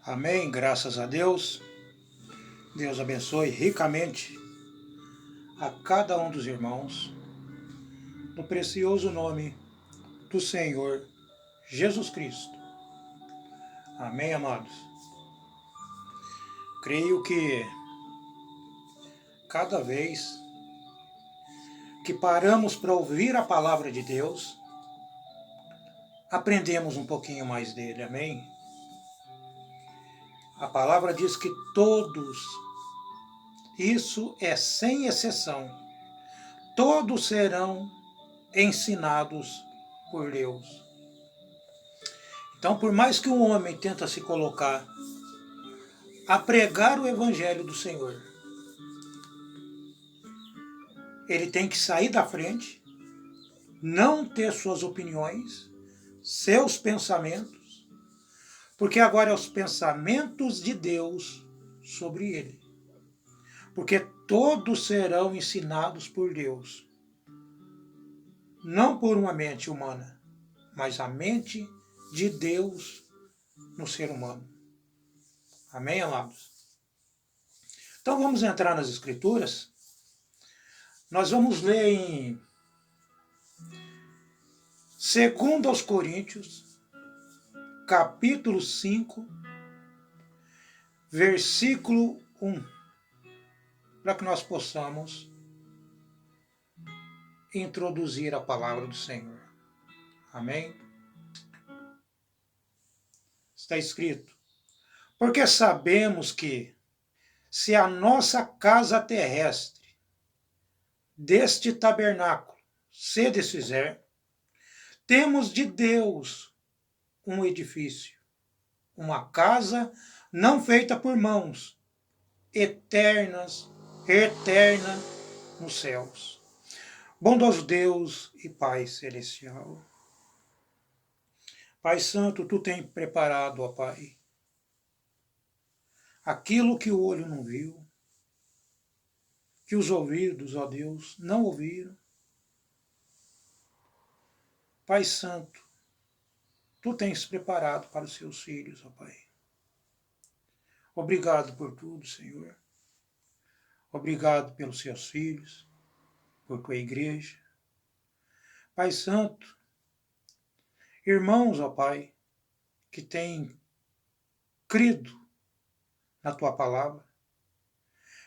Amém, graças a Deus. Deus abençoe ricamente a cada um dos irmãos, no precioso nome do Senhor Jesus Cristo. Amém, amados. Creio que cada vez que paramos para ouvir a palavra de Deus, aprendemos um pouquinho mais dele, amém? A palavra diz que todos, isso é sem exceção, todos serão ensinados por Deus. Então, por mais que um homem tenta se colocar a pregar o evangelho do Senhor, ele tem que sair da frente, não ter suas opiniões, seus pensamentos, porque agora é os pensamentos de Deus sobre ele. Porque todos serão ensinados por Deus. Não por uma mente humana, mas a mente de Deus no ser humano. Amém, amados? Então vamos entrar nas Escrituras. Nós vamos ler em 2 Coríntios, capítulo 5, versículo 1, para que nós possamos introduzir a palavra do Senhor. Amém? Está escrito: porque sabemos que, se a nossa casa terrestre deste tabernáculo se desfizer, temos de Deus um edifício, uma casa não feita por mãos, eterna nos céus. Bondoso Deus e Pai Celestial, Pai Santo, Tu tens preparado, ó Pai, aquilo que o olho não viu, que os ouvidos, ó Deus, não ouviram. Pai Santo, Tu tens preparado para os seus filhos, ó Pai. Obrigado por tudo, Senhor. Obrigado pelos seus filhos, por Tua igreja. Pai Santo, irmãos, ó Pai, que têm crido na Tua palavra,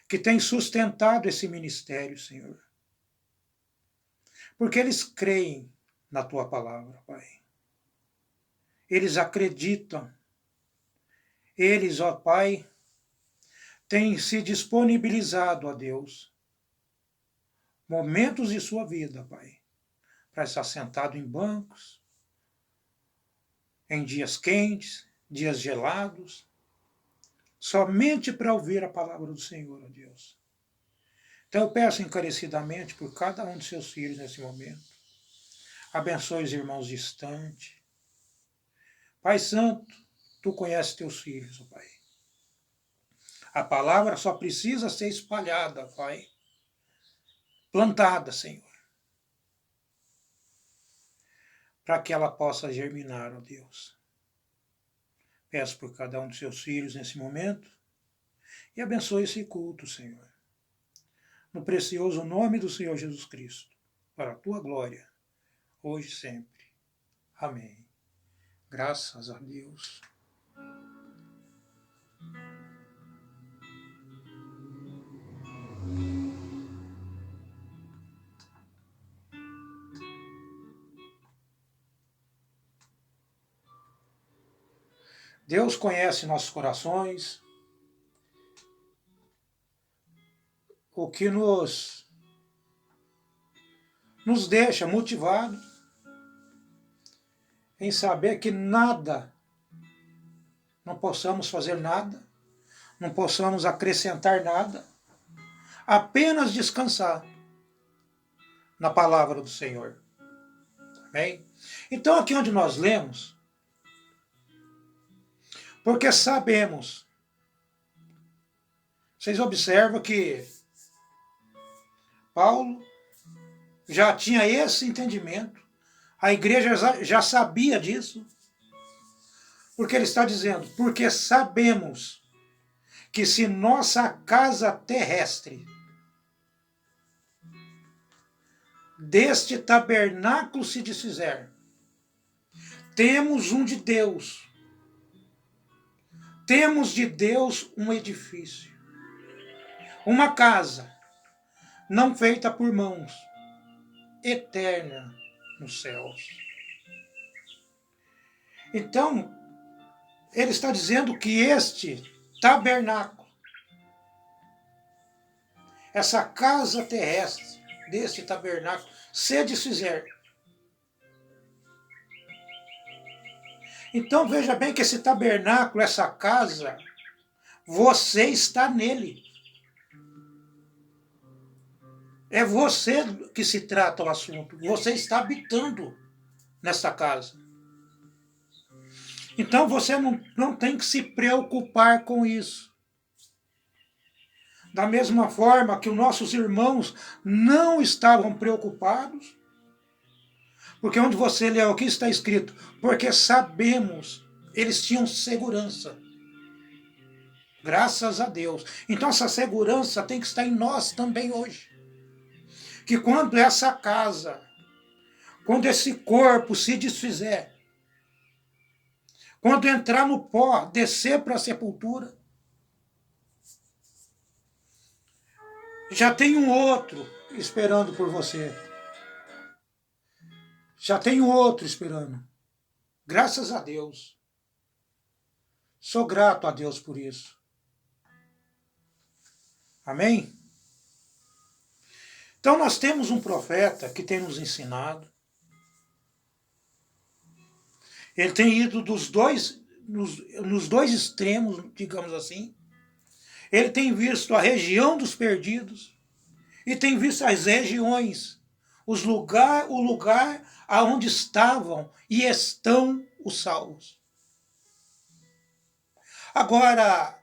que têm sustentado esse ministério, Senhor. Porque eles creem na Tua palavra, Pai. Eles acreditam. Eles, ó Pai, têm se disponibilizado a Deus. Momentos de sua vida, Pai, para estar sentado em bancos, em dias quentes, dias gelados, somente para ouvir a palavra do Senhor, ó Deus. Então eu peço encarecidamente por cada um de seus filhos nesse momento. Abençoe os irmãos distantes. Pai Santo, Tu conheces teus filhos, ó Pai. A palavra só precisa ser espalhada, Pai. Plantada, Senhor. Para que ela possa germinar, ó Deus. Peço por cada um dos seus filhos nesse momento e abençoe esse culto, Senhor. No precioso nome do Senhor Jesus Cristo, para a Tua glória, hoje e sempre. Amém. Graças a Deus. Deus conhece nossos corações, o que nos deixa motivados em saber que nada, não possamos fazer nada, não possamos acrescentar nada, apenas descansar na palavra do Senhor. Amém? Então aqui onde nós lemos, porque sabemos, vocês observam que Paulo já tinha esse entendimento, a igreja já sabia disso, Porque ele está dizendo, porque sabemos que se nossa casa terrestre deste tabernáculo se desfizer, temos um de Deus, temos de Deus um edifício, uma casa não feita por mãos, eterna nos céus. Então, ele está dizendo que este tabernáculo, essa casa terrestre deste tabernáculo, se desfizer. Então veja bem que esse tabernáculo, essa casa, você está nele. É você que se trata o assunto. Você está habitando nesta casa. Então você não tem que se preocupar com isso. Da mesma forma que os nossos irmãos não estavam preocupados, porque onde você lê o que está escrito, porque sabemos, eles tinham segurança. Graças a Deus. Então essa segurança tem que estar em nós também hoje. Que quando essa casa, quando esse corpo se desfizer, quando entrar no pó, descer para a sepultura, já tem um outro esperando por você. Já tem um outro esperando. Graças a Deus. Sou grato a Deus por isso. Amém? Então nós temos um profeta que tem nos ensinado. Ele tem ido nos dois extremos, digamos assim. Ele tem visto a região dos perdidos e tem visto as regiões, o lugar aonde estavam e estão os salvos. Agora,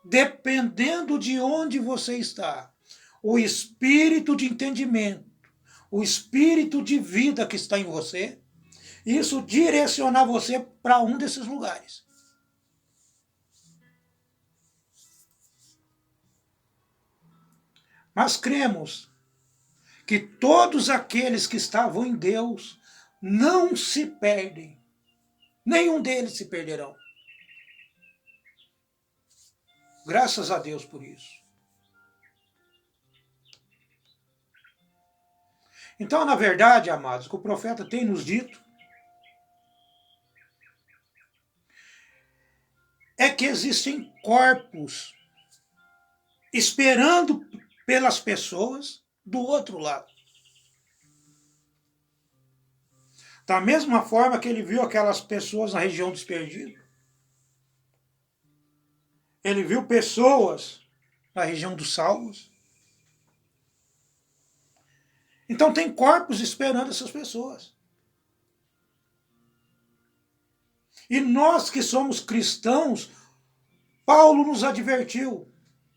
dependendo de onde você está, o espírito de entendimento, o espírito de vida que está em você, isso direcionar você para um desses lugares. Mas cremos que todos aqueles que estavam em Deus não se perdem. Nenhum deles se perderão. Graças a Deus por isso. Então, na verdade, amados, o que o profeta tem nos dito é que existem corpos esperando pelas pessoas do outro lado. Da mesma forma que ele viu aquelas pessoas na região dos perdidos, ele viu pessoas na região dos salvos. Então tem corpos esperando essas pessoas. E nós que somos cristãos, Paulo nos advertiu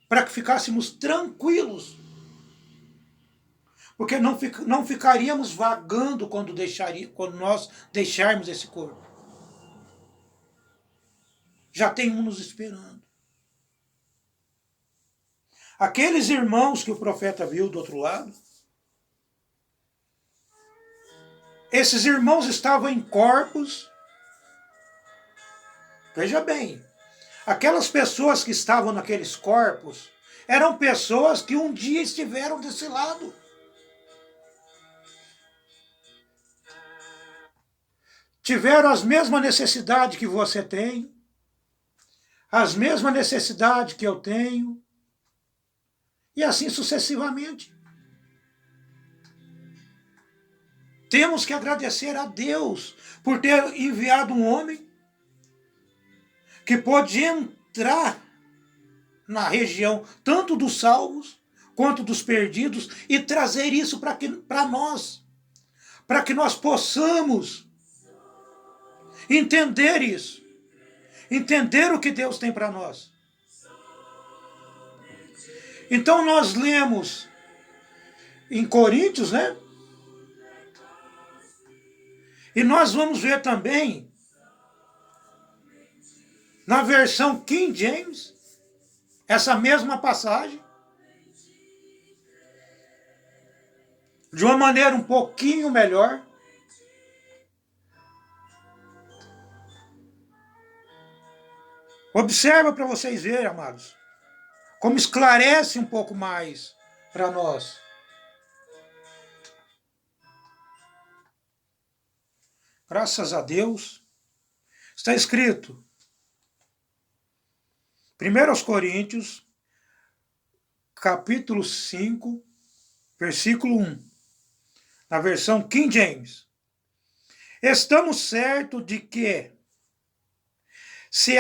para que ficássemos tranquilos. Porque não ficaríamos vagando quando nós deixarmos esse corpo. Já tem um nos esperando. Aqueles irmãos que o profeta viu do outro lado, esses irmãos estavam em corpos. Veja bem, aquelas pessoas que estavam naqueles corpos eram pessoas que um dia estiveram desse lado. Tiveram as mesmas necessidades que você tem, as mesmas necessidades que eu tenho, e assim sucessivamente. Temos que agradecer a Deus por ter enviado um homem que pode entrar na região tanto dos salvos quanto dos perdidos e trazer isso para nós, para que nós possamos entender isso, entender o que Deus tem para nós. Então nós lemos em Coríntios, E nós vamos ver também Na versão King James, essa mesma passagem, de uma maneira um pouquinho melhor. Observa para vocês verem, amados, como esclarece um pouco mais para nós. Graças a Deus. Está escrito, 1 Coríntios, capítulo 5, versículo 1, na versão King James. Estamos certos de que se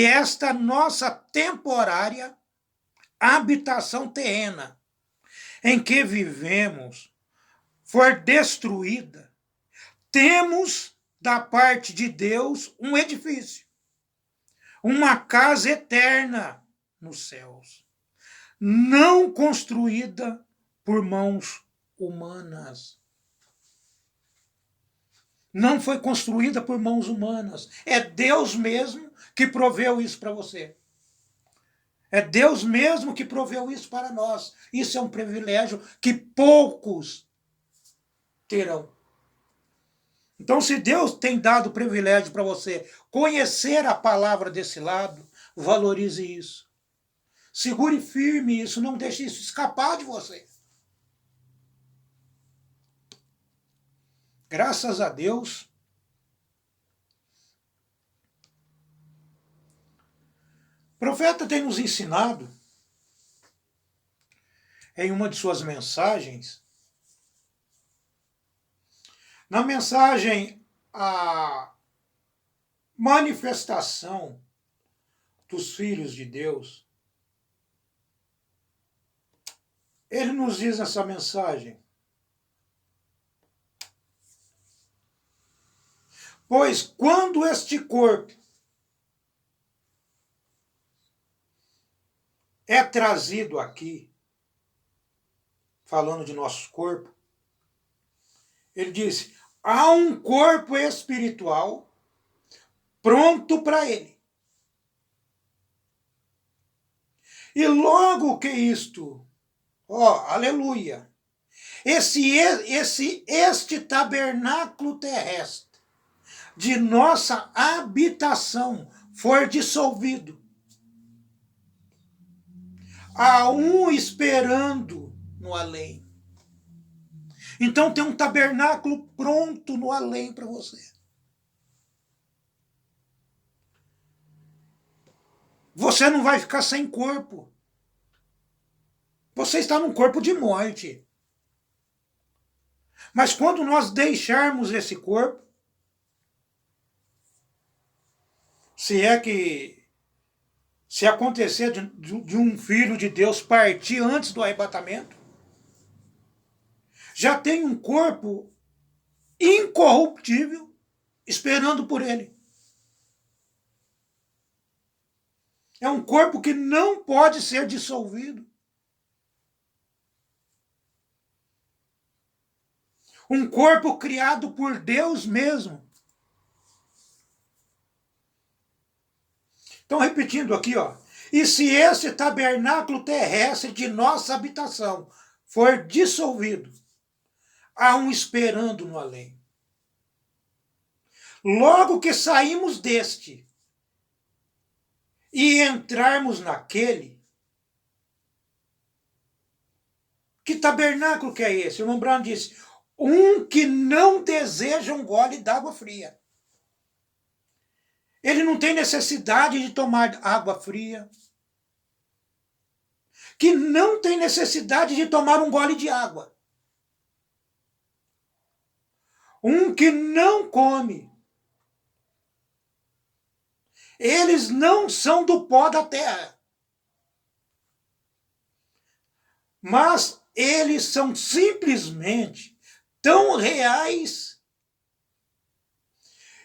esta nossa temporária habitação terrena em que vivemos for destruída, temos da parte de Deus um edifício, uma casa eterna nos céus, não construída por mãos humanas. Não foi construída por mãos humanas. É Deus mesmo que proveu isso para você. É Deus mesmo que proveu isso para nós. Isso é um privilégio que poucos terão. Então, se Deus tem dado o privilégio para você conhecer a palavra desse lado, valorize isso. Segure firme isso, não deixe isso escapar de você. Graças a Deus. O profeta tem nos ensinado, em uma de suas mensagens, na mensagem A Manifestação dos Filhos de Deus, ele nos diz nessa mensagem: pois quando este corpo é trazido aqui, falando de nosso corpo, ele disse, há um corpo espiritual pronto para ele. E logo que isto, aleluia, este tabernáculo terrestre de nossa habitação for dissolvido, há um esperando no além. Então tem um tabernáculo pronto no além para você. Você não vai ficar sem corpo. Você está num corpo de morte. Mas quando nós deixarmos esse corpo, se acontecer de um filho de Deus partir antes do arrebatamento, já tem um corpo incorruptível esperando por ele. É um corpo que não pode ser dissolvido. Um corpo criado por Deus mesmo. Então, repetindo aqui, e se esse tabernáculo terrestre de nossa habitação for dissolvido, há um esperando no além. Logo que saímos deste e entrarmos naquele, que tabernáculo que é esse? O irmão Brown disse, um que não deseja um gole d'água fria. Ele não tem necessidade de tomar água fria. Que não tem necessidade de tomar um gole de água. Um que não come. Eles não são do pó da terra. Mas eles são simplesmente tão reais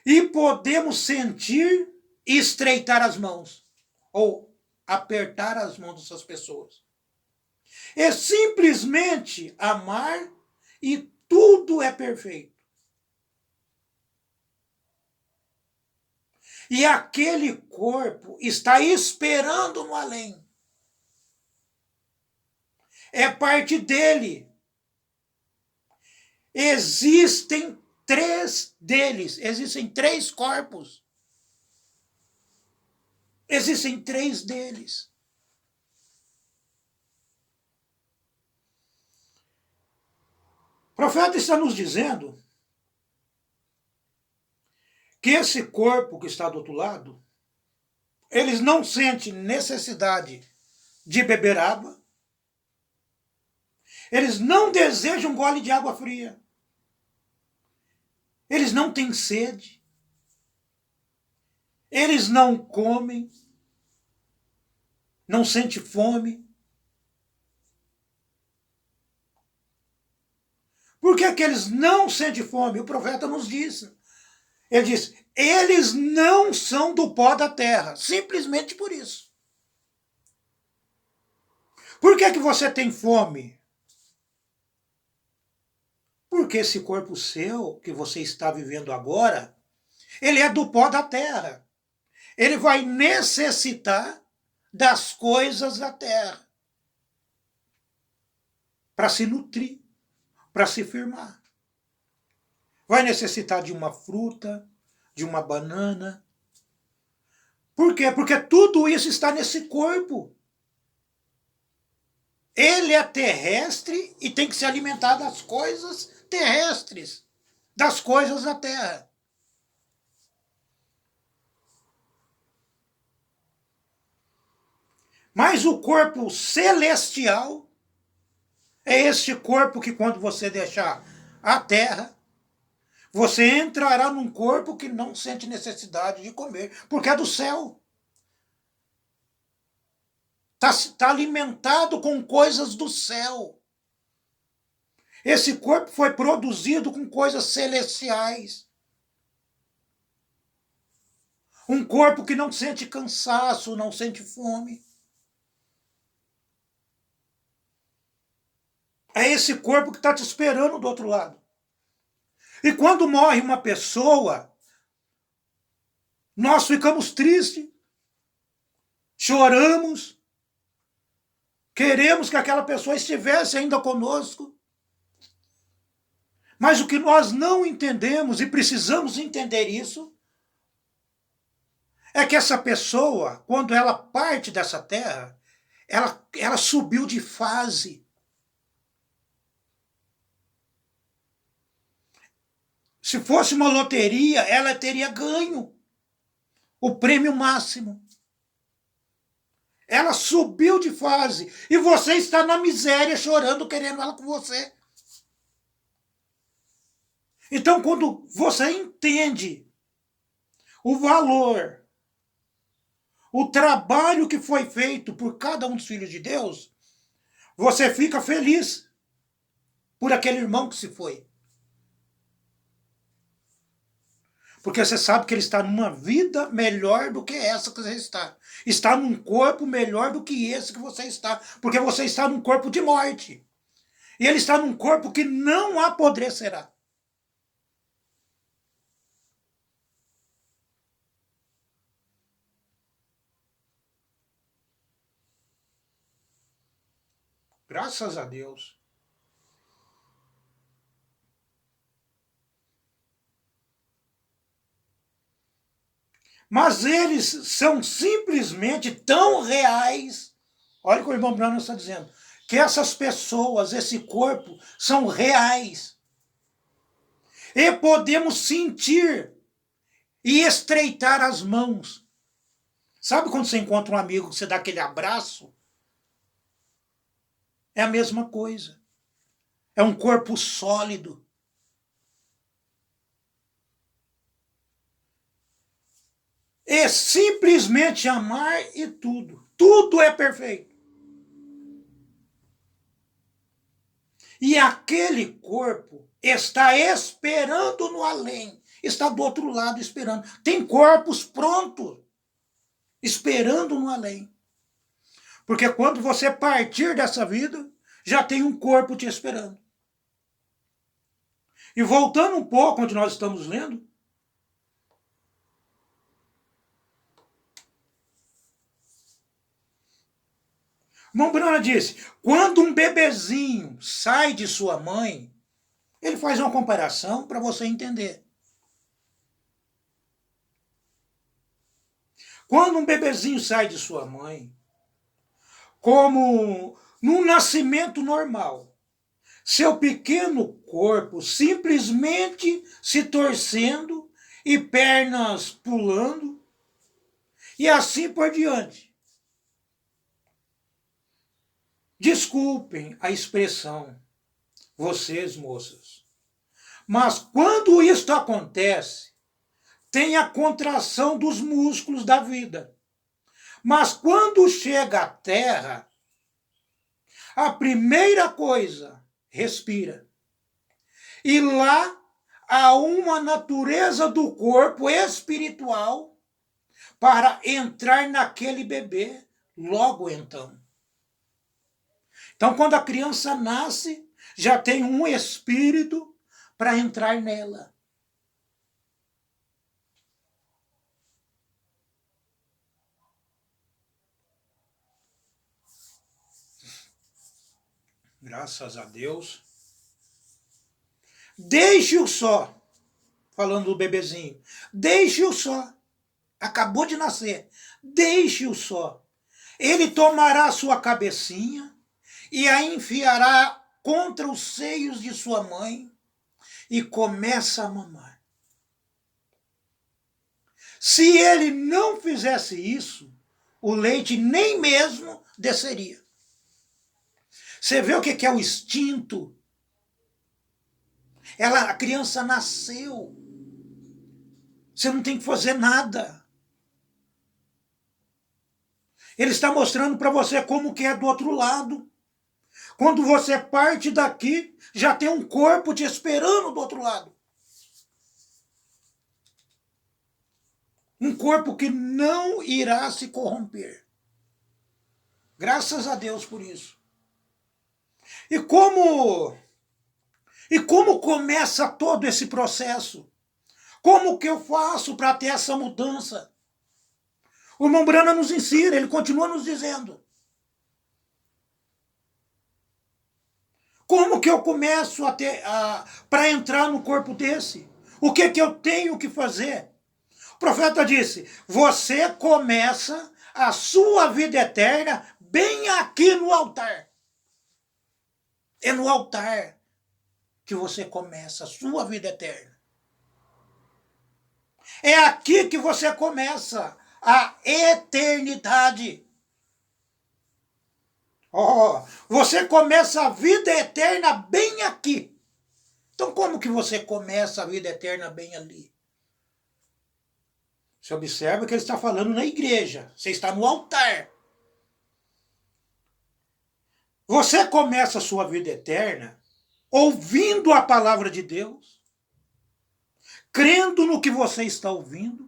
e podemos sentir e estreitar as mãos ou apertar as mãos dessas pessoas. É simplesmente amar e tudo é perfeito. E aquele corpo está esperando no além. É parte dele. Existem 3 deles, existem 3 corpos. Existem 3 deles. O profeta está nos dizendo que esse corpo que está do outro lado, eles não sentem necessidade de beber água, eles não desejam um gole de água fria, eles não têm sede, eles não comem, não sentem fome. Por que que eles não sentem fome? O profeta nos disse. Ele diz, eles não são do pó da terra, simplesmente por isso. Por que que você tem fome? Porque esse corpo seu, que você está vivendo agora, ele é do pó da terra. Ele vai necessitar das coisas da terra para se nutrir, para se firmar. Vai necessitar de uma fruta, de uma banana. Por quê? Porque tudo isso está nesse corpo. Ele é terrestre e tem que se alimentar das coisas terrestres, das coisas da terra. Mas o corpo celestial é este corpo que, quando você deixar a terra, você entrará num corpo que não sente necessidade de comer, porque é do céu. Está alimentado com coisas do céu. Esse corpo foi produzido com coisas celestiais. Um corpo que não sente cansaço, não sente fome. É esse corpo que está te esperando do outro lado. E quando morre uma pessoa, nós ficamos tristes, choramos, queremos que aquela pessoa estivesse ainda conosco. Mas o que nós não entendemos, e precisamos entender isso, é que essa pessoa, quando ela parte dessa terra, ela subiu de fase. Se fosse uma loteria, ela teria ganho o prêmio máximo. Ela subiu de fase e você está na miséria, chorando, querendo ela com você. Então, quando você entende o valor, o trabalho que foi feito por cada um dos filhos de Deus, você fica feliz por aquele irmão que se foi. Porque você sabe que ele está numa vida melhor do que essa que você está. Está num corpo melhor do que esse que você está. Porque você está num corpo de morte. E ele está num corpo que não apodrecerá. Graças a Deus. Mas eles são simplesmente tão reais. Olha o que o irmão Branham está dizendo. Que essas pessoas, esse corpo, são reais. E podemos sentir e estreitar as mãos. Sabe quando você encontra um amigo que você dá aquele abraço? É a mesma coisa. É um corpo sólido. É simplesmente amar e tudo. Tudo é perfeito. E aquele corpo está esperando no além. Está do outro lado esperando. Tem corpos prontos, esperando no além. Porque quando você partir dessa vida, já tem um corpo te esperando. E voltando um pouco onde nós estamos lendo, Irmão Brana disse, quando um bebezinho sai de sua mãe, ele faz uma comparação para você entender. Quando um bebezinho sai de sua mãe, como num nascimento normal, seu pequeno corpo simplesmente se torcendo e pernas pulando, e assim por diante. Desculpem a expressão, vocês moças, mas quando isto acontece, tem a contração dos músculos da vida. Mas quando chega à terra, a primeira coisa, respira. E lá há uma natureza do corpo espiritual para entrar naquele bebê logo então. Então, quando a criança nasce, já tem um espírito para entrar nela. Graças a Deus. Deixe-o só. Falando do bebezinho. Deixe-o só. Acabou de nascer. Deixe-o só. Ele tomará a sua cabecinha e a enfiará contra os seios de sua mãe e começa a mamar. Se ele não fizesse isso, o leite nem mesmo desceria. Você vê o que é o instinto? A criança nasceu. Você não tem que fazer nada. Ele está mostrando para você como que é do outro lado. Quando você parte daqui, já tem um corpo te esperando do outro lado. Um corpo que não irá se corromper. Graças a Deus por isso. E como começa todo esse processo? Como que eu faço para ter essa mudança? O irmão Brana nos ensina, ele continua nos dizendo. Como que eu começo para entrar no corpo desse? O que eu tenho que fazer? O profeta disse, você começa a sua vida eterna bem aqui no altar. É no altar que você começa a sua vida eterna. É aqui que você começa a eternidade. Você começa a vida eterna bem aqui. Então como que você começa a vida eterna bem ali? Você observa que ele está falando na igreja. Você está no altar. Você começa a sua vida eterna ouvindo a palavra de Deus, crendo no que você está ouvindo,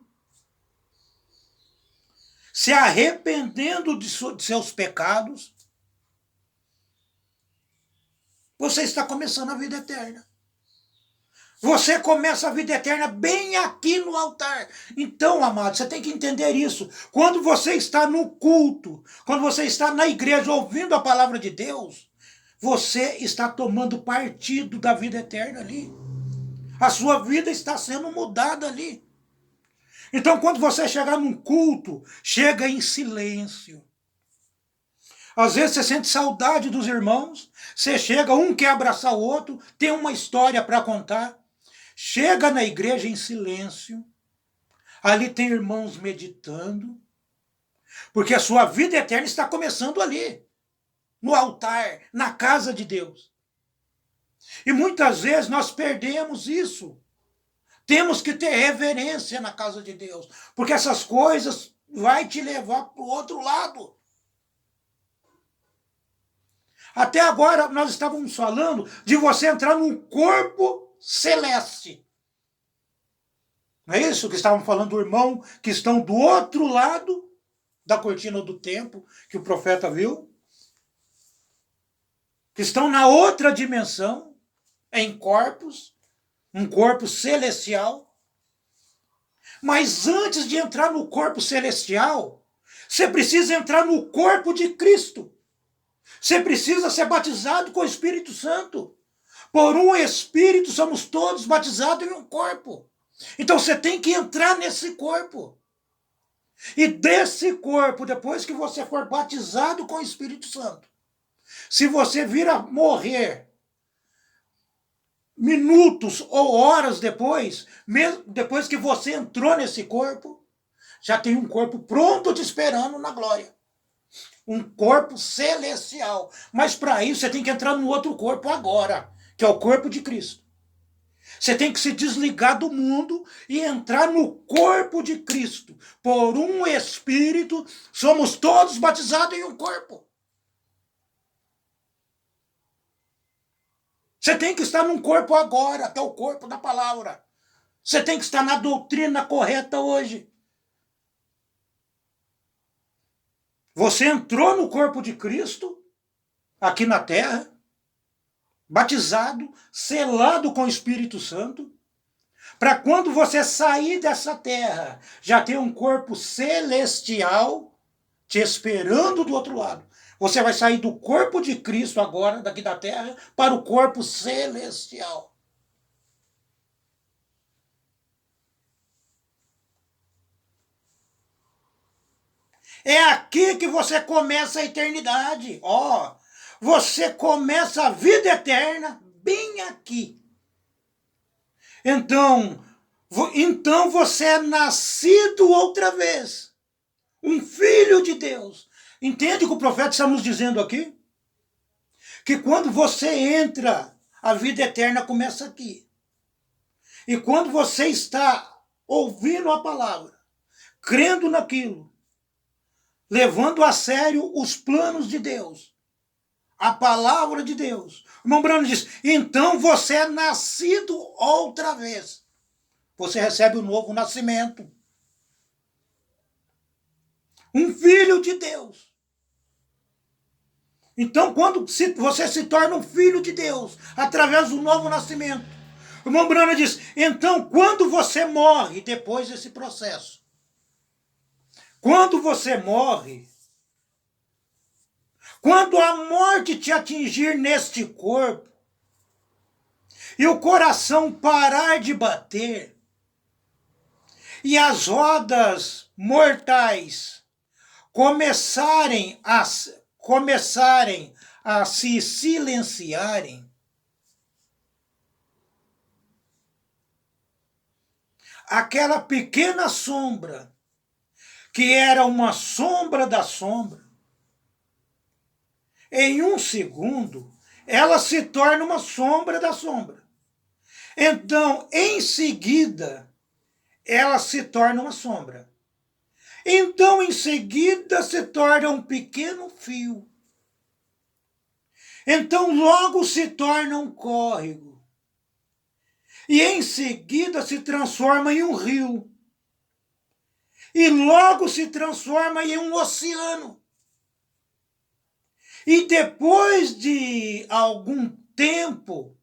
se arrependendo de seus pecados, você está começando a vida eterna. Você começa a vida eterna bem aqui no altar. Então, amado, você tem que entender isso. Quando você está no culto, quando você está na igreja ouvindo a palavra de Deus, você está tomando partido da vida eterna ali. A sua vida está sendo mudada ali. Então, quando você chegar num culto, chega em silêncio. Às vezes você sente saudade dos irmãos, você chega, um quer abraçar o outro, tem uma história para contar. Chega na igreja em silêncio, ali tem irmãos meditando, porque a sua vida eterna está começando ali, no altar, na casa de Deus. E muitas vezes nós perdemos isso. Temos que ter reverência na casa de Deus, porque essas coisas vai te levar para o outro lado. Até agora nós estávamos falando de você entrar num corpo celeste. Não é isso que estavam falando do irmão que estão do outro lado da cortina do templo, que o profeta viu? Que estão na outra dimensão, em corpos, um corpo celestial. Mas antes de entrar no corpo celestial, você precisa entrar no corpo de Cristo. Você precisa ser batizado com o Espírito Santo. Por um Espírito somos todos batizados em um corpo. Então você tem que entrar nesse corpo. E desse corpo, depois que você for batizado com o Espírito Santo, se você vir a morrer minutos ou horas depois, mesmo depois que você entrou nesse corpo, já tem um corpo pronto te esperando na glória. Um corpo celestial. Mas para isso você tem que entrar no outro corpo agora, que é o corpo de Cristo. Você tem que se desligar do mundo e entrar no corpo de Cristo. Por um Espírito, somos todos batizados em um corpo. Você tem que estar num corpo agora, que é o corpo da palavra. Você tem que estar na doutrina correta hoje. Você entrou no corpo de Cristo, aqui na terra, batizado, selado com o Espírito Santo, para quando você sair dessa terra, já ter um corpo celestial te esperando do outro lado. Você vai sair do corpo de Cristo agora, daqui da terra, para o corpo celestial. É aqui que você começa a eternidade. Ó, você começa a vida eterna bem aqui. Então você é nascido outra vez. Um filho de Deus. Entende o que o profeta está nos dizendo aqui? Que quando você entra, a vida eterna começa aqui. E quando você está ouvindo a palavra, crendo naquilo, levando a sério os planos de Deus, a palavra de Deus. O irmão Brano diz, então você é nascido outra vez. Você recebe o novo nascimento. Um filho de Deus. Então, quando você se torna um filho de Deus, através do novo nascimento, o irmão Brana diz, então, quando você morre, depois desse processo, quando você morre, quando a morte te atingir neste corpo, e o coração parar de bater, e as rodas mortais começarem a se silenciarem, aquela pequena sombra, que era uma sombra da sombra, em um segundo, ela se torna uma sombra da sombra. Então, em seguida, ela se torna uma sombra. Então, em seguida, se torna um pequeno fio. Então, logo se torna um córrego. E em seguida se transforma em um rio. E logo se transforma em um oceano. E depois de algum tempo,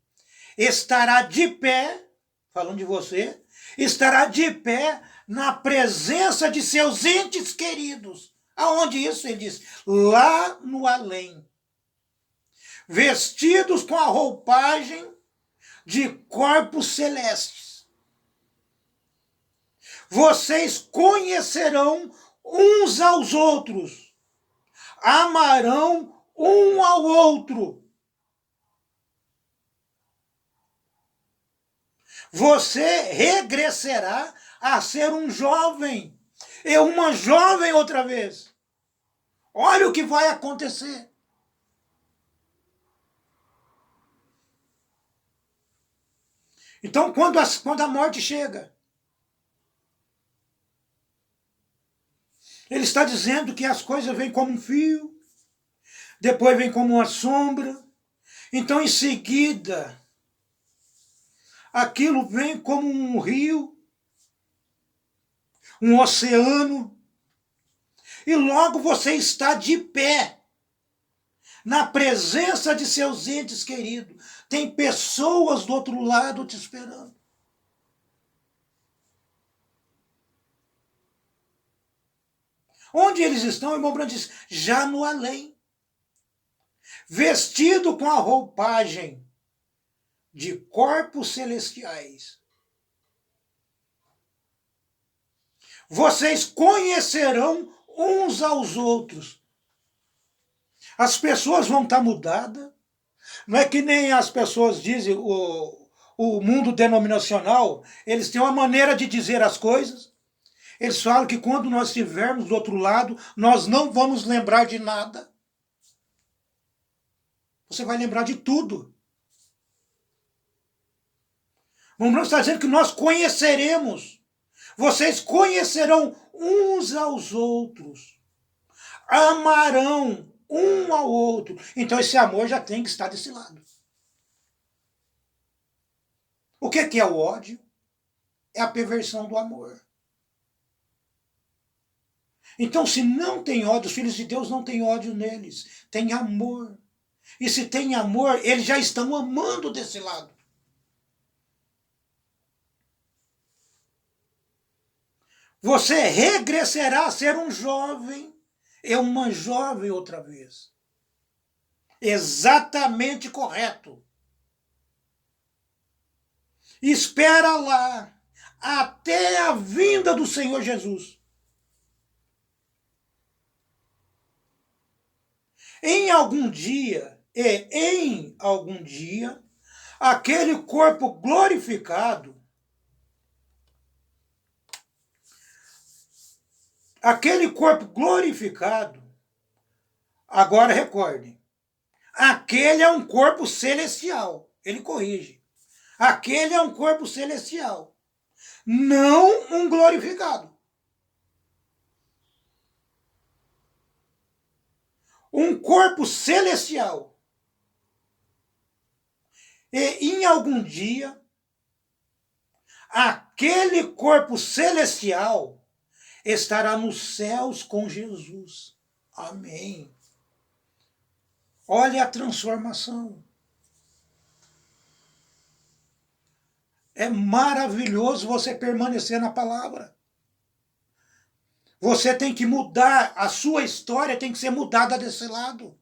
estará de pé, falando de você, estará de pé na presença de seus entes queridos. Aonde isso? Ele diz, lá no além. Vestidos com a roupagem de corpos celestes. Vocês conhecerão uns aos outros, amarão um ao outro. Você regressará a ser um jovem, e uma jovem outra vez. Olha o que vai acontecer. Então, quando a morte chega, ele está dizendo que as coisas vêm como um fio, depois vem como uma sombra, então em seguida, aquilo vem como um rio, um oceano, e logo você está de pé, na presença de seus entes queridos. Tem pessoas do outro lado te esperando. Onde eles estão, o irmão Branco diz, já no além. vestido com a roupagem de corpos celestiais. Vocês conhecerão uns aos outros. As pessoas vão estar mudadas. Não é que nem as pessoas dizem, o mundo denominacional, eles têm uma maneira de dizer as coisas. Eles falam que quando nós estivermos do outro lado, nós não vamos lembrar de nada. Você vai lembrar de tudo. Vamos estar dizendo que nós conheceremos. Vocês conhecerão uns aos outros. Amarão um ao outro. Então esse amor já tem que estar desse lado. O que é o ódio? É a perversão do amor. Então, se não tem ódio, os filhos de Deus não têm ódio neles. Tem amor. E se tem amor, eles já estão amando desse lado. Você regressará a ser um jovem. É uma jovem outra vez. Exatamente correto. Espera lá até a vinda do Senhor Jesus. Em algum dia, aquele corpo glorificado, agora recordem, aquele é um corpo celestial, ele corrige. Aquele é um corpo celestial, não um glorificado. Um corpo celestial. E em algum dia, aquele corpo celestial estará nos céus com Jesus. Amém. Olha a transformação. É maravilhoso você permanecer na palavra. Você tem que mudar, a sua história tem que ser mudada desse lado.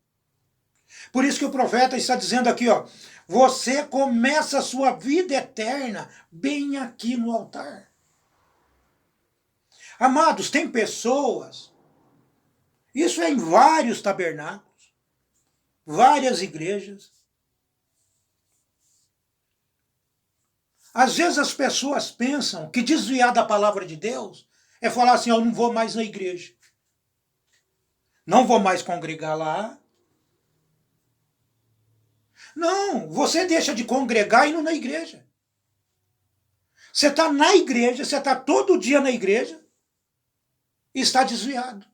Por isso que o profeta está dizendo aqui, ó, você começa a sua vida eterna bem aqui no altar. Amados, tem pessoas, isso é em vários tabernáculos, várias igrejas. Às vezes as pessoas pensam que desviar da palavra de Deus é falar assim, eu não vou mais na igreja. Não vou mais congregar lá. Não, você deixa de congregar indo na igreja. Você está na igreja, você está todo dia na igreja e está desviado.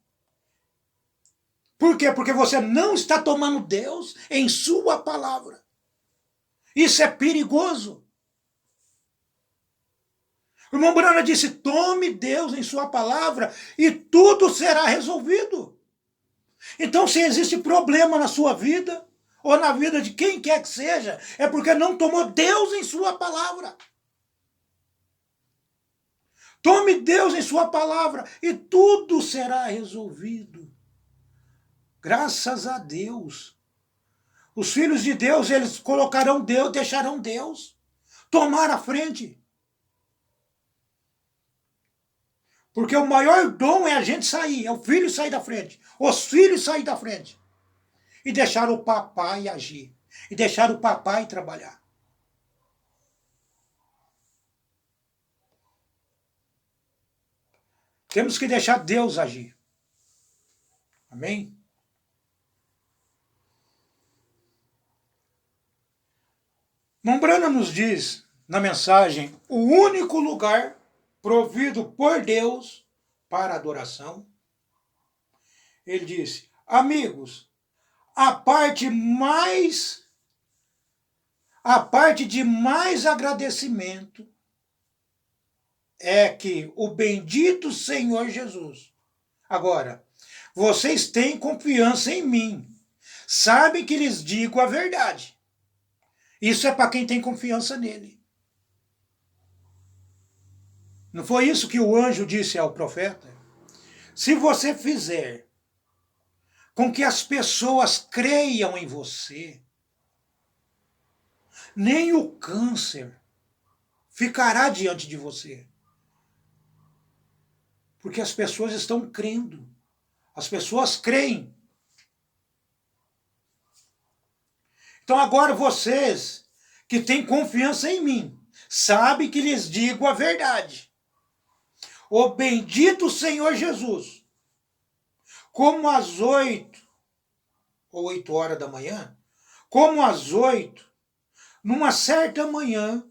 Por quê? Porque você não está tomando Deus em sua palavra. Isso é perigoso. O irmão Brana disse, tome Deus em sua palavra e tudo será resolvido. Então, se existe problema na sua vida, ou na vida de quem quer que seja, é porque não tomou Deus em sua palavra. Tome Deus em sua palavra e tudo será resolvido. Graças a Deus. Os filhos de Deus, eles colocarão Deus, deixarão Deus tomar a frente. Porque o maior dom é a gente sair, é o filho sair da frente, os filhos sair da frente. E deixar o papai agir, e deixar o papai trabalhar. Temos que deixar Deus agir. Amém? Mombrana nos diz, na mensagem, o único lugar provido por Deus para adoração. Ele disse, amigos, a parte de mais agradecimento é que o bendito Senhor Jesus. Agora, vocês têm confiança em mim. Sabem que lhes digo a verdade. Isso é para quem tem confiança nele. Não foi isso que o anjo disse ao profeta? Se você fizer com que as pessoas creiam em você, nem o câncer ficará diante de você. Porque as pessoas estão crendo. As pessoas creem. Então agora vocês que têm confiança em mim, sabem que lhes digo a verdade. O bendito Senhor Jesus, como às 8 ou 8 horas da manhã, como às 8, numa certa manhã,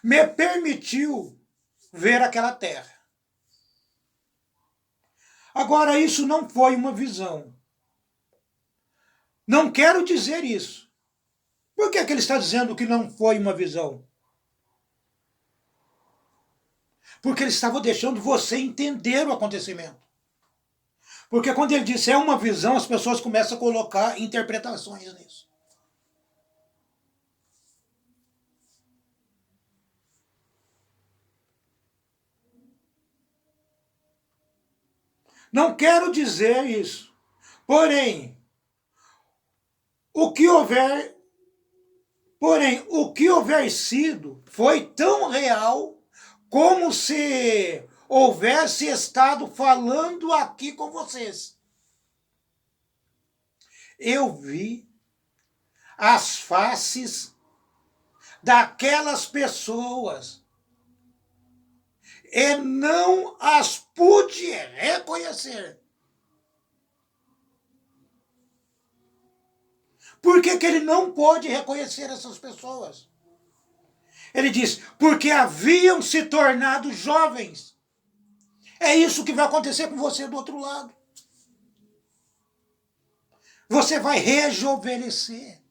me permitiu ver aquela terra. Agora, isso não foi uma visão. Não quero dizer isso. Por que ele está dizendo que não foi uma visão? Porque ele estava deixando você entender o acontecimento. Porque quando ele disse é uma visão, as pessoas começam a colocar interpretações nisso. Não quero dizer isso. Porém, o que houver sido foi tão real como se houvesse estado falando aqui com vocês. Eu vi as faces daquelas pessoas e não as pude reconhecer. Por que ele não pôde reconhecer essas pessoas? Ele diz, porque haviam se tornado jovens. É isso que vai acontecer com você do outro lado. Você vai rejuvenescer.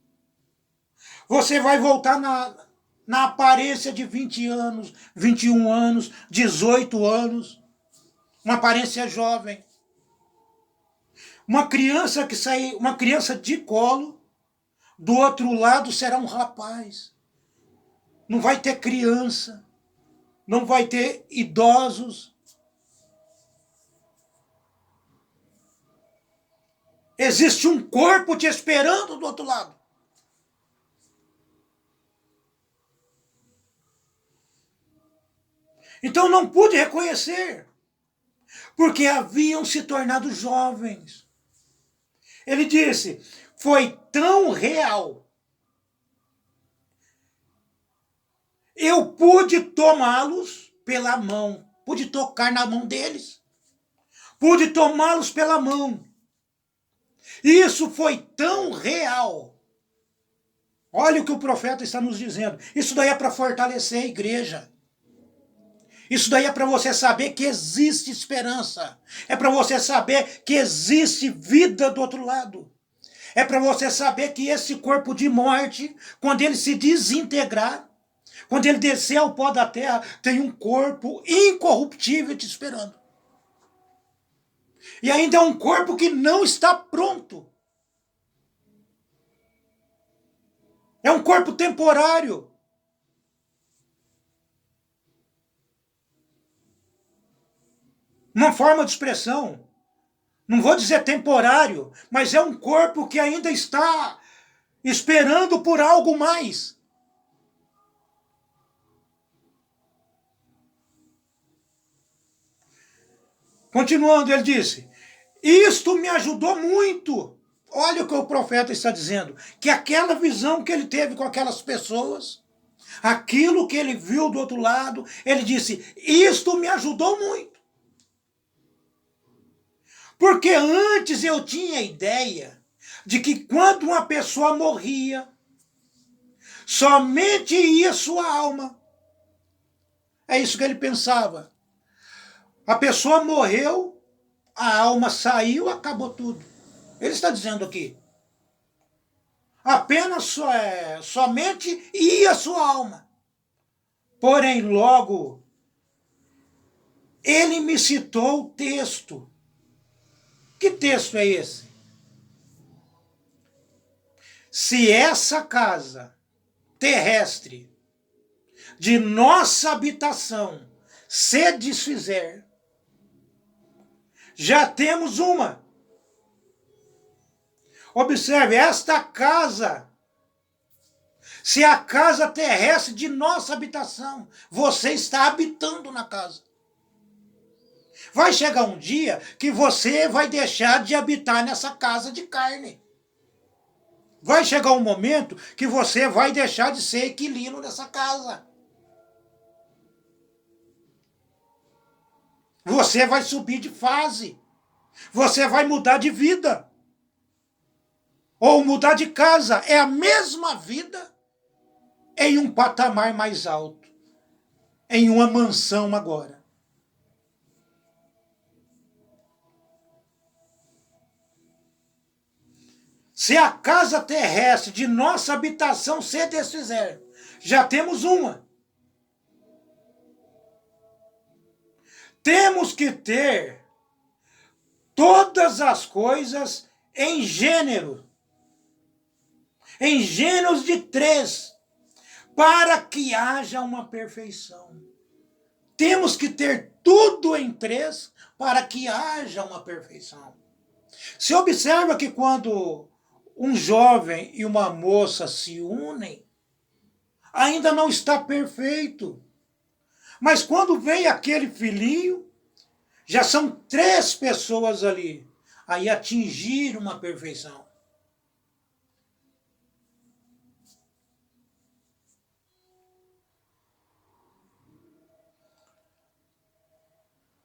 Você vai voltar na aparência de 20 anos, 21 anos, 18 anos. Uma aparência jovem. Uma criança que sair, uma criança de colo, do outro lado será um rapaz. Não vai ter criança, não vai ter idosos. Existe um corpo te esperando do outro lado. Então não pude reconhecer, porque haviam se tornado jovens. Ele disse, foi tão real. Eu pude tomá-los pela mão, pude tocar na mão deles, pude tomá-los pela mão. Isso foi tão real. Olha o que o profeta está nos dizendo. Isso daí é para fortalecer a igreja. Isso daí é para você saber que existe esperança. É para você saber que existe vida do outro lado. É para você saber que esse corpo de morte, quando ele se desintegrar, quando ele descer ao pó da terra, tem um corpo incorruptível te esperando. E ainda é um corpo que não está pronto. É um corpo temporário. Uma forma de expressão. Não vou dizer temporário, mas é um corpo que ainda está esperando por algo mais. Continuando, ele disse, isto me ajudou muito. Olha o que o profeta está dizendo, que aquela visão que ele teve com aquelas pessoas, aquilo que ele viu do outro lado, ele disse, isto me ajudou muito. Porque antes eu tinha a ideia de que quando uma pessoa morria, somente ia sua alma. É isso que ele pensava. A pessoa morreu, a alma saiu, acabou tudo. Ele está dizendo aqui. Apenas somente ia sua alma. Porém, logo, ele me citou o texto. Que texto é esse? Se essa casa terrestre de nossa habitação se desfizer, já temos uma Observe, esta casa, se a casa terrestre de nossa habitação, você está habitando na casa. Vai chegar um dia que você vai deixar de habitar nessa casa de carne. Vai chegar um momento que você vai deixar de ser inquilino nessa casa. Você vai subir de fase. Você vai mudar de vida. Ou mudar de casa. É a mesma vida em um patamar mais alto. Em uma mansão agora. Se a casa terrestre de nossa habitação se desfizer, já temos uma. Temos que ter todas as coisas em gêneros de 3, para que haja uma perfeição. Temos que ter tudo em 3 para que haja uma perfeição. Se observa que quando um jovem e uma moça se unem, ainda não está perfeito. Mas quando vem aquele filhinho, já são 3 pessoas ali. Aí atingir uma perfeição.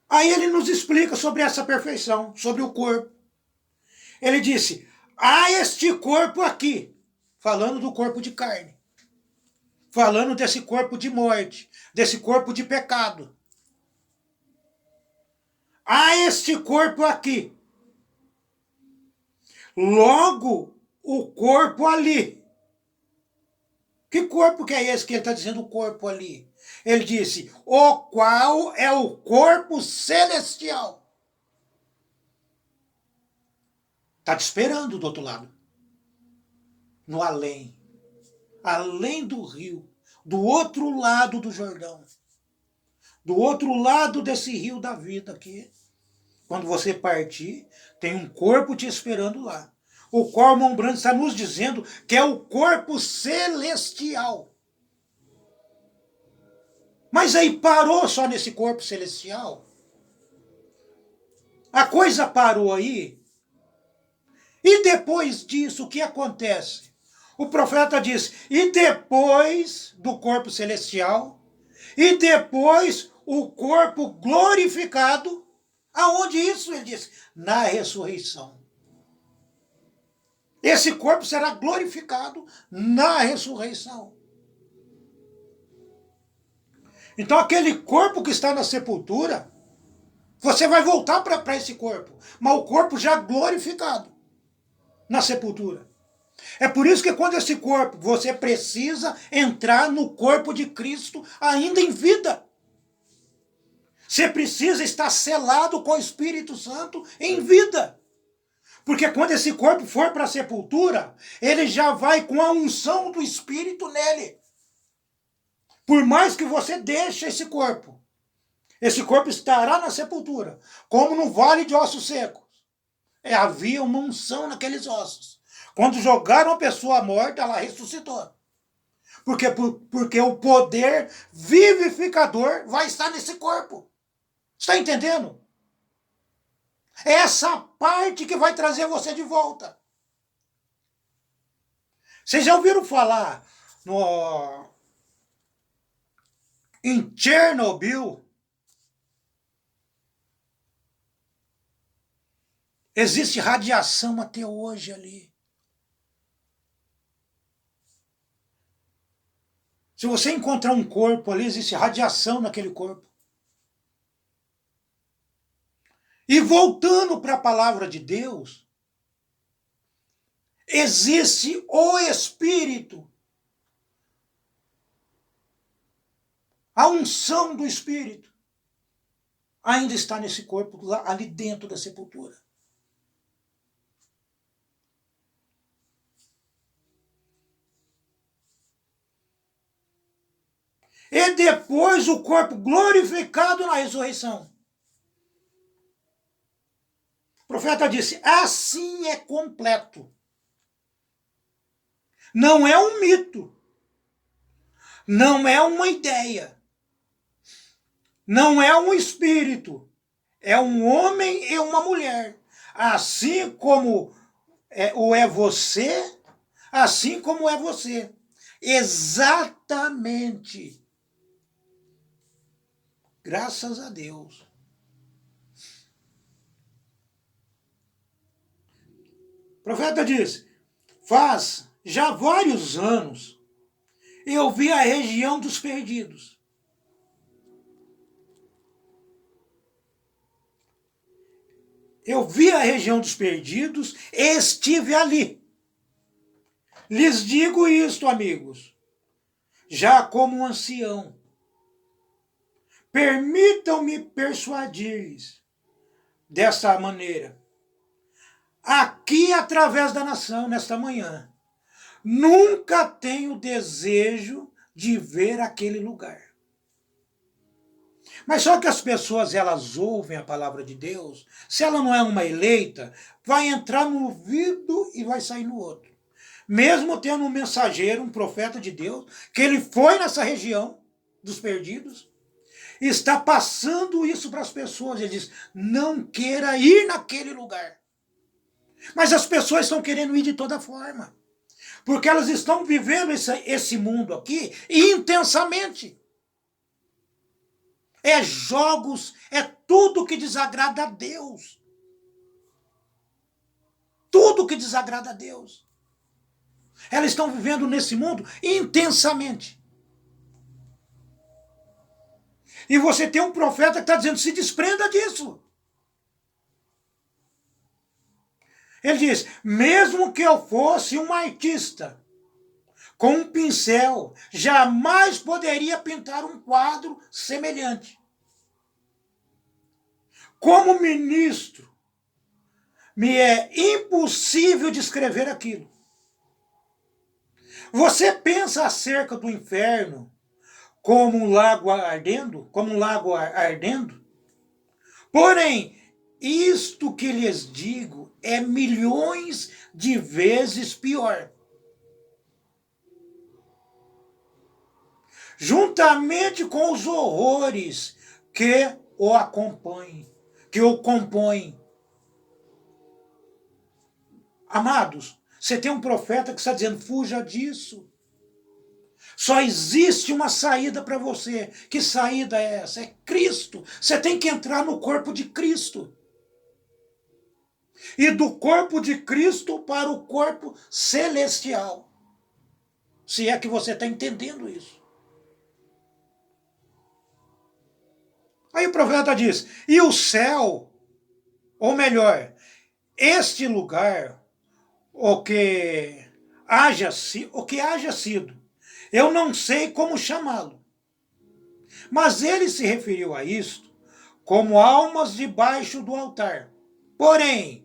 Aí ele nos explica sobre essa perfeição, sobre o corpo. Ele disse, há este corpo aqui, falando do corpo de carne, falando desse corpo de morte, desse corpo de pecado. Há este corpo aqui. Logo, o corpo ali. Que corpo que é esse que ele está dizendo, o corpo ali? Ele disse, o qual é o corpo celestial. Está te esperando do outro lado. No além. Além do rio. Do outro lado do Jordão. Do outro lado desse rio da vida aqui. Quando você partir, tem um corpo te esperando lá. O qual o irmão Branco está nos dizendo que é o corpo celestial. Mas aí parou só nesse corpo celestial? A coisa parou aí? E depois disso, o que acontece? O profeta diz, e depois do corpo celestial, e depois o corpo glorificado, aonde isso? Ele diz, na ressurreição. Esse corpo será glorificado na ressurreição. Então aquele corpo que está na sepultura, você vai voltar para esse corpo, mas o corpo já glorificado na sepultura. É por isso que quando esse corpo, você precisa entrar no corpo de Cristo ainda em vida. Você precisa estar selado com o Espírito Santo em vida. Porque quando esse corpo for para a sepultura, ele já vai com a unção do Espírito nele. Por mais que você deixe esse corpo estará na sepultura, como no vale de ossos secos. Havia uma unção naqueles ossos. Quando jogaram a pessoa morta, ela ressuscitou. Porque o poder vivificador vai estar nesse corpo. Está entendendo? É essa parte que vai trazer você de volta. Vocês já ouviram falar em Chernobyl? Existe radiação até hoje ali. Se você encontrar um corpo ali, existe radiação naquele corpo. E voltando para a palavra de Deus, existe o Espírito. A unção do Espírito ainda está nesse corpo, lá, ali dentro da sepultura. E depois o corpo glorificado na ressurreição. O profeta disse, assim é completo. Não é um mito. Não é uma ideia. Não é um espírito. É um homem e uma mulher. Assim como ou é você, assim como é você. Exatamente. Graças a Deus. O profeta diz: faz já vários anos eu vi a região dos perdidos. Eu vi a região dos perdidos e estive ali. Lhes digo isto, amigos, já como um ancião. Permitam-me persuadir-lhes dessa maneira. Aqui, através da nação, nesta manhã, nunca tenho desejo de ver aquele lugar. Mas só que as pessoas, elas ouvem a palavra de Deus, se ela não é uma eleita, vai entrar no ouvido e vai sair no outro. Mesmo tendo um mensageiro, um profeta de Deus, que ele foi nessa região dos perdidos, está passando isso para as pessoas. Ele diz, não queira ir naquele lugar. Mas as pessoas estão querendo ir de toda forma. Porque elas estão vivendo esse mundo aqui intensamente. É jogos, é tudo que desagrada a Deus. Tudo que desagrada a Deus. Elas estão vivendo nesse mundo intensamente. E você tem um profeta que está dizendo, se desprenda disso. Ele diz, mesmo que eu fosse um artista, com um pincel, jamais poderia pintar um quadro semelhante. Como ministro, me é impossível descrever aquilo. Você pensa acerca do inferno como um lago ardendo? Como um lago ardendo? Porém, isto que lhes digo é milhões de vezes pior. Juntamente com os horrores que o acompanhem, que o compõem. Amados, você tem um profeta que está dizendo, fuja disso. Só existe uma saída para você. Que saída é essa? É Cristo. Você tem que entrar no corpo de Cristo. E do corpo de Cristo para o corpo celestial. Se é que você está entendendo isso. Aí o profeta diz, e o céu, ou melhor, este lugar, o que haja sido, eu não sei como chamá-lo. Mas ele se referiu a isto como almas debaixo do altar. Porém,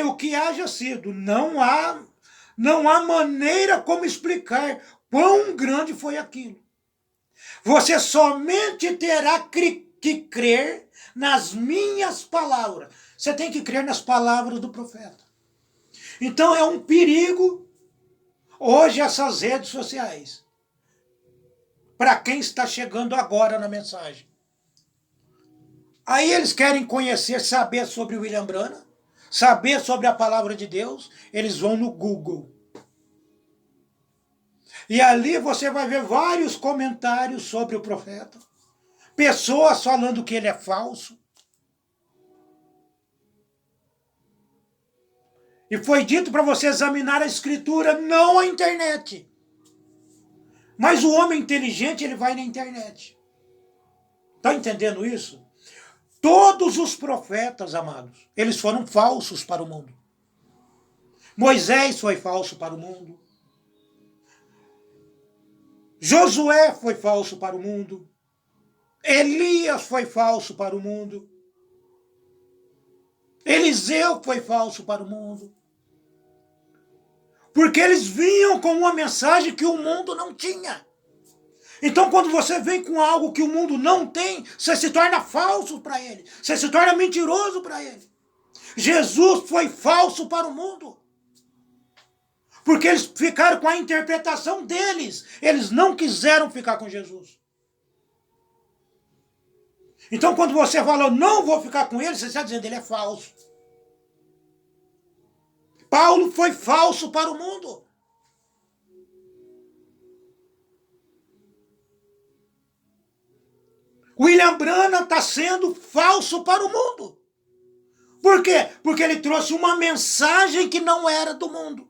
o que haja sido, não há maneira como explicar quão grande foi aquilo. Você somente terá que crer nas minhas palavras. Você tem que crer nas palavras do profeta. Então é um perigo hoje essas redes sociais. Para quem está chegando agora na mensagem. Aí eles querem conhecer, saber sobre William Branham, saber sobre a palavra de Deus, eles vão no Google. E ali você vai ver vários comentários sobre o profeta. Pessoas falando que ele é falso. E foi dito para você examinar a escritura, não a internet. Mas o homem inteligente, ele vai na internet. Está entendendo isso? Todos os profetas, amados, eles foram falsos para o mundo. Moisés foi falso para o mundo. Josué foi falso para o mundo. Elias foi falso para o mundo. Eliseu foi falso para o mundo. Porque eles vinham com uma mensagem que o mundo não tinha. Então, quando você vem com algo que o mundo não tem, você se torna falso para ele. Você se torna mentiroso para ele. Jesus foi falso para o mundo. Porque eles ficaram com a interpretação deles. Eles não quiseram ficar com Jesus. Então, quando você fala, eu não vou ficar com ele, você está dizendo, ele é falso. Paulo foi falso para o mundo. William Branham está sendo falso para o mundo. Por quê? Porque ele trouxe uma mensagem que não era do mundo.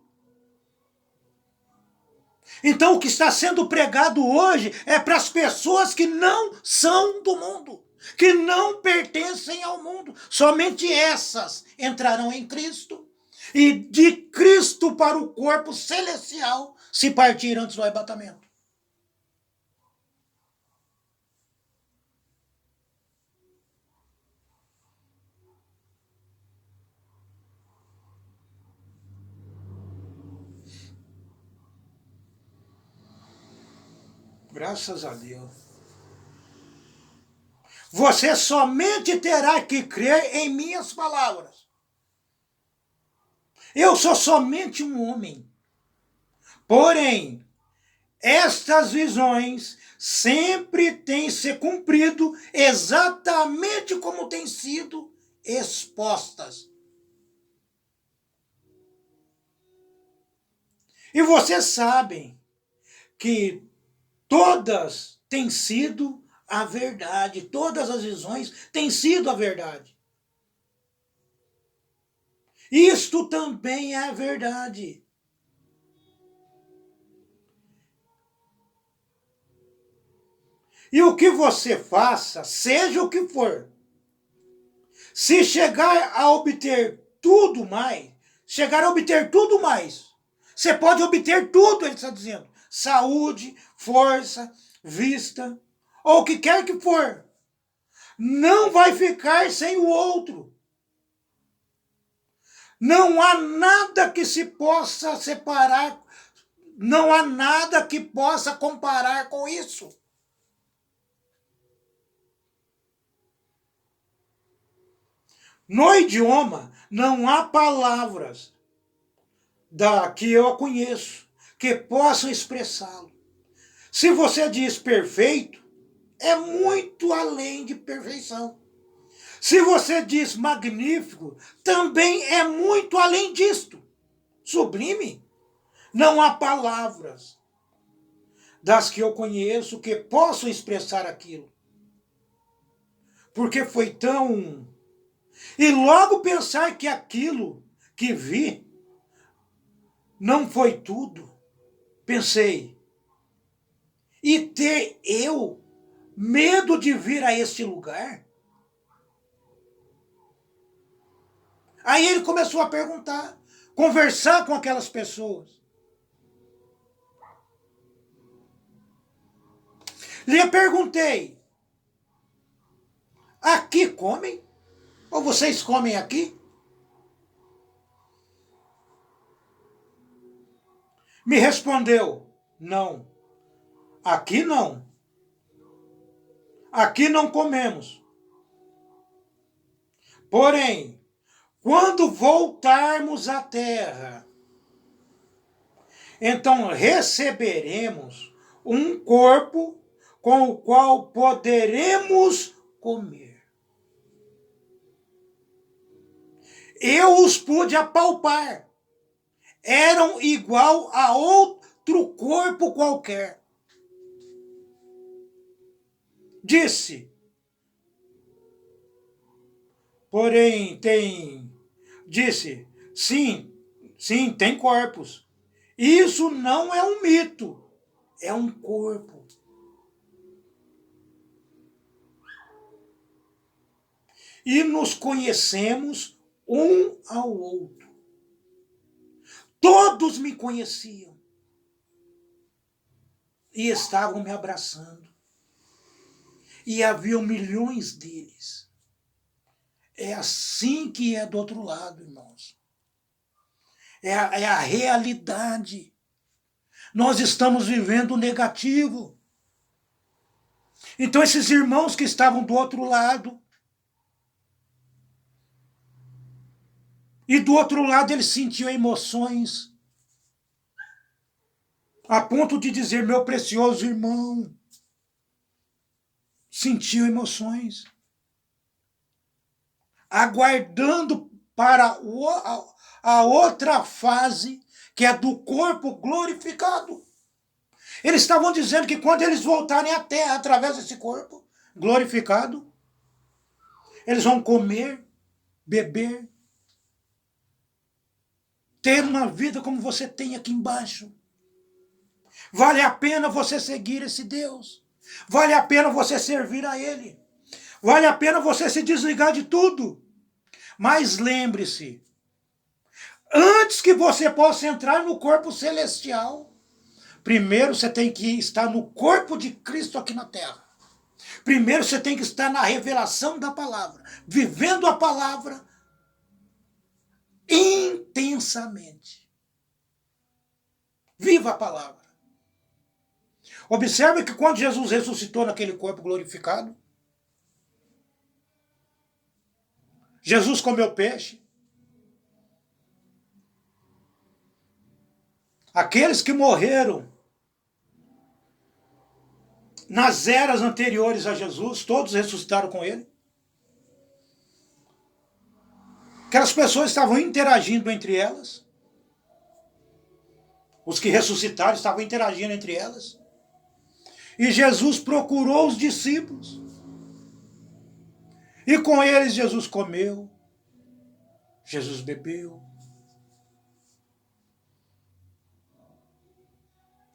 Então o que está sendo pregado hoje é para as pessoas que não são do mundo, que não pertencem ao mundo. Somente essas entrarão em Cristo. E de Cristo para o corpo celestial se partir antes do arrebatamento. Graças a Deus. Você somente terá que crer em minhas palavras. Eu sou somente um homem. Porém, estas visões sempre têm se cumprido exatamente como têm sido expostas. E vocês sabem que todas têm sido a verdade, todas as visões têm sido a verdade. Isto também é a verdade. E o que você faça, seja o que for, se chegar a obter tudo mais, você pode obter tudo, ele está dizendo. Saúde, força, vista, ou o que quer que for. Não vai ficar sem o outro. Não há nada que se possa separar, não há nada que possa comparar com isso. No idioma, não há palavras que eu conheço que possam expressá-lo. Se você diz perfeito, é muito além de perfeição. Se você diz magnífico, também é muito além disto. Sublime. Não há palavras das que eu conheço que possam expressar aquilo. Porque foi tão... E logo pensar que aquilo que vi não foi tudo. Pensei, e ter eu medo de vir a este lugar? Aí ele começou a perguntar, conversar com aquelas pessoas. Lhe perguntei, aqui comem? Ou vocês comem aqui? Me respondeu, não. Aqui não. Aqui não comemos. Porém, quando voltarmos à terra, então receberemos um corpo com o qual poderemos comer. Eu os pude apalpar. Eram igual a outro corpo qualquer. Disse, porém disse, sim, tem corpos. Isso não é um mito, é um corpo. E nos conhecemos um ao outro. Todos me conheciam e estavam me abraçando. E havia milhões deles. É assim que é do outro lado, irmãos. É a realidade. Nós estamos vivendo o negativo. Então esses irmãos que estavam do outro lado, e do outro lado eles sentiam emoções, a ponto de dizer, meu precioso irmão, sentiu emoções, aguardando para a outra fase, que é do corpo glorificado. Eles estavam dizendo que quando eles voltarem à terra, através desse corpo glorificado, eles vão comer, beber, ter uma vida como você tem aqui embaixo. Vale a pena você seguir esse Deus. Vale a pena você servir a Ele. Vale a pena você se desligar de tudo. Mas lembre-se, antes que você possa entrar no corpo celestial, primeiro você tem que estar no corpo de Cristo aqui na terra. Primeiro você tem que estar na revelação da palavra, vivendo a palavra intensamente. Viva a palavra. Observe que quando Jesus ressuscitou naquele corpo glorificado, Jesus comeu peixe. Aqueles que morreram nas eras anteriores a Jesus, todos ressuscitaram com ele. Aquelas pessoas estavam interagindo entre elas. Os que ressuscitaram estavam interagindo entre elas. E Jesus procurou os discípulos. E com eles Jesus comeu, Jesus bebeu.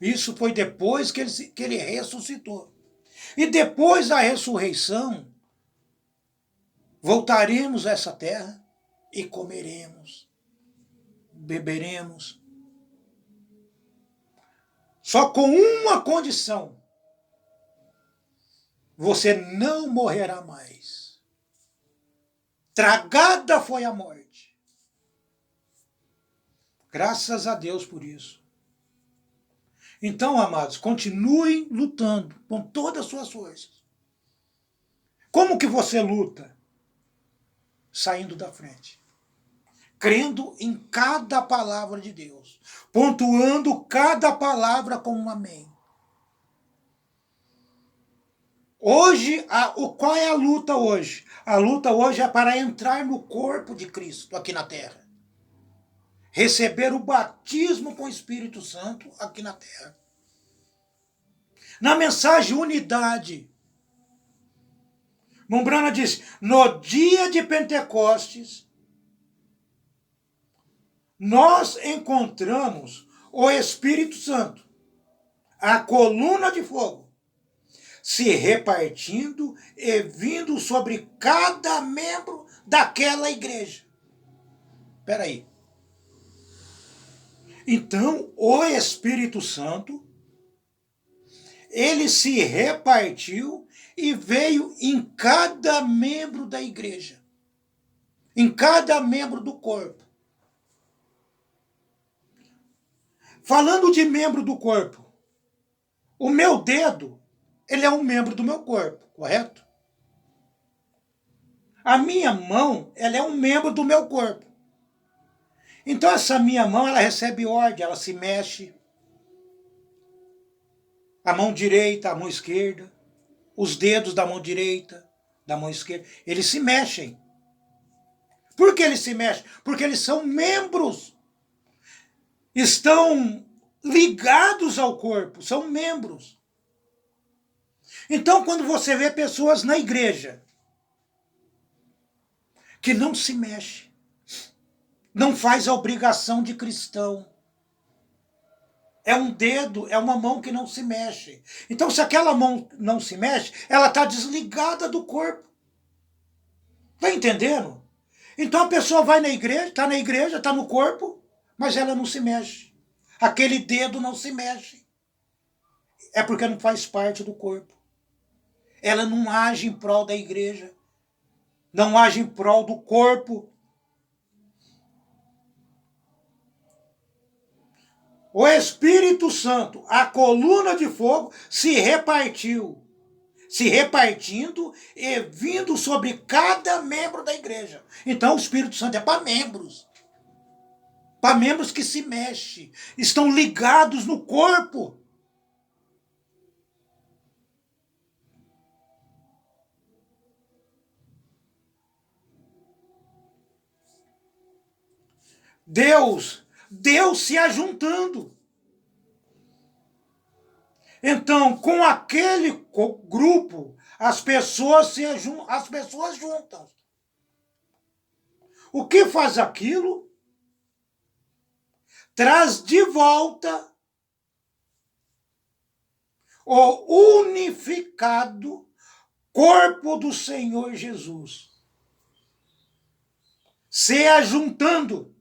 Isso foi depois que ele ressuscitou. E depois da ressurreição, voltaremos a essa terra e comeremos, beberemos. Só com uma condição: você não morrerá mais. Tragada foi a morte. Graças a Deus por isso. Então, amados, continuem lutando com todas as suas forças. Como que você luta? Saindo da frente. Crendo em cada palavra de Deus. Pontuando cada palavra com um amém. Hoje, qual é a luta hoje? A luta hoje é para entrar no corpo de Cristo aqui na terra. Receber o batismo com o Espírito Santo aqui na terra. Na mensagem unidade, Mombrana diz, no dia de Pentecostes, nós encontramos o Espírito Santo, a coluna de fogo, se repartindo e vindo sobre cada membro daquela igreja. Espera aí. Então, o Espírito Santo, ele se repartiu e veio em cada membro da igreja, em cada membro do corpo. Falando de membro do corpo, o meu dedo, ele é um membro do meu corpo, correto? A minha mão, ela é um membro do meu corpo. Então essa minha mão, ela recebe ordem, ela se mexe. A mão direita, a mão esquerda, os dedos da mão direita, da mão esquerda, eles se mexem. Por que eles se mexem? Porque eles são membros. Estão ligados ao corpo, são membros. Então, quando você vê pessoas na igreja que não se mexe, não faz a obrigação de cristão, é um dedo, é uma mão que não se mexe. Então, se aquela mão não se mexe, ela está desligada do corpo. Está entendendo? Então a pessoa vai na igreja, está no corpo, mas ela não se mexe. Aquele dedo não se mexe. É porque não faz parte do corpo. Ela não age em prol da igreja. Não age em prol do corpo. O Espírito Santo, a coluna de fogo, se repartiu. se repartindo e vindo sobre cada membro da igreja. Então o Espírito Santo é para membros. Para membros que se mexem, estão ligados no corpo. Deus se ajuntando. Então, com aquele grupo, as pessoas juntam. O que faz aquilo? Traz de volta o unificado corpo do Senhor Jesus. Se ajuntando.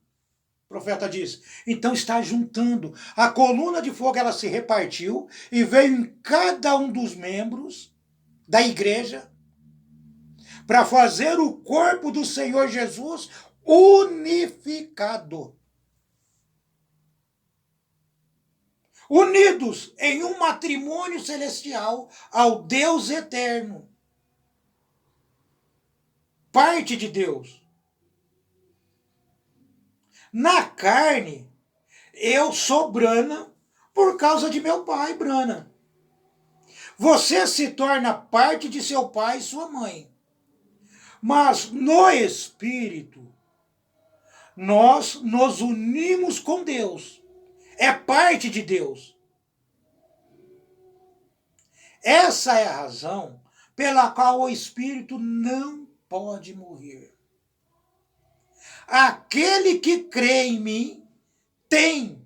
O profeta diz. Então está juntando. A coluna de fogo ela se repartiu e veio em cada um dos membros da igreja para fazer o corpo do Senhor Jesus unificado. Unidos em um matrimônio celestial ao Deus eterno. Parte de Deus. Na carne, eu sou Brana por causa de meu pai, Brana. Você se torna parte de seu pai e sua mãe. Mas no Espírito, nós nos unimos com Deus. É parte de Deus. Essa é a razão pela qual o Espírito não pode morrer. Aquele que crê em mim tem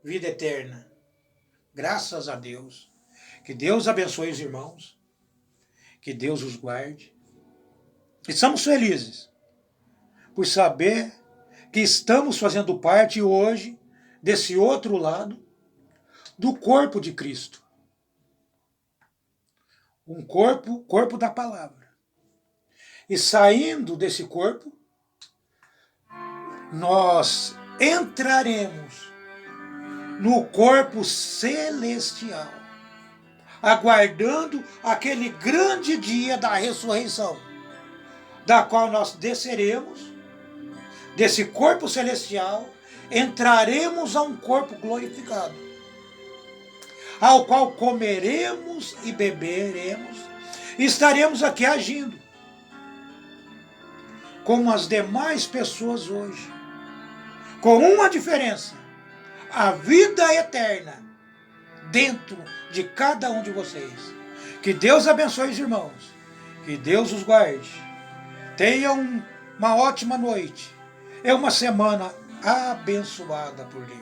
vida eterna. Graças a Deus. Que Deus abençoe os irmãos. Que Deus os guarde. E somos felizes por saber que estamos fazendo parte hoje desse outro lado do corpo de Cristo. Um corpo da palavra. E saindo desse corpo, nós entraremos no corpo celestial, aguardando aquele grande dia da ressurreição, da qual nós desceremos desse corpo celestial, entraremos a um corpo glorificado, ao qual comeremos e beberemos, e estaremos aqui agindo como as demais pessoas hoje, com uma diferença: a vida eterna dentro de cada um de vocês. Que Deus abençoe os irmãos, que Deus os guarde. Tenham uma ótima noite. É uma semana abençoada por Deus.